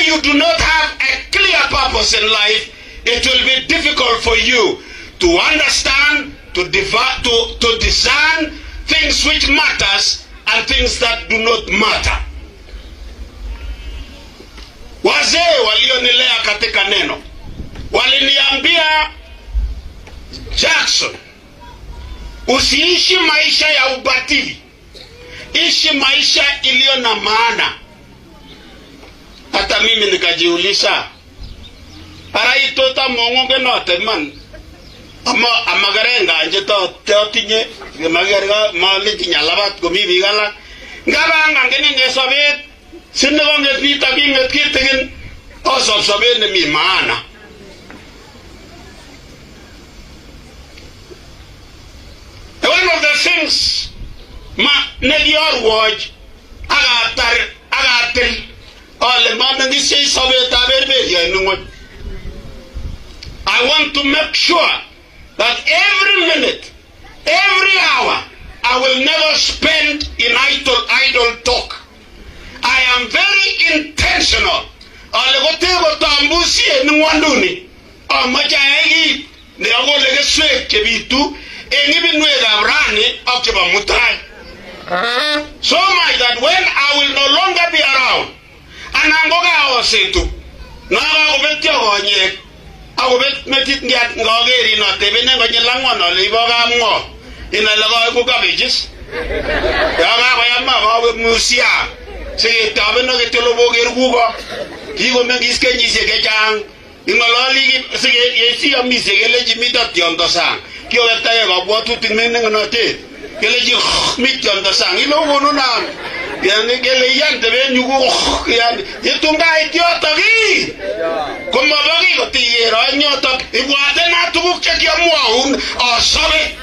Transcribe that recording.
you do not have a clear purpose in life, it will be difficult for you to understand, to discern things which matters and things that do not matter. Wazee walionilea katika neno waliniambia, Jackson, usiishi maisha ya ubatili, ishi maisha iliyo na maana. Hata mimi nikajiuliza, araitota mongonge note man amagarenga anje totinye gemagerga mali tinyalabat komi bigala ngabanga ngene ngesobet sinnegonge nita binget kitigin ososobet ne mi maana. One of the things Nedior watch agatel all man ngi say sobet aberbe yenungo. I want to make sure that every minute, every hour, I will never spend in idle talk. I am very intentional. Alegotego tambusi enwanduni. Amajaegi ne agolege swek kebitu engibi nwega brani okeba mutai. So much that when I will no longer be around, anangoga osetu, naga obetyo gonye. Ako metit ngiat ngogeri no tebene ngonye langwan ole iboga mo ina laga ko cabbages ya ga ya ma ga musia se tabe no getelo boger gugo kigo mengis ke nyise ke chang ingololi se yesi amise gele jimita tiondo sang kio eta ye ga botu tinene ngote gele ji mitiondo sang ilo wono na yani gele yante be nyugo yani yetunga idiota gi como bagi ko tigero nyoto ibwate na tuguk che kiamwaun asabe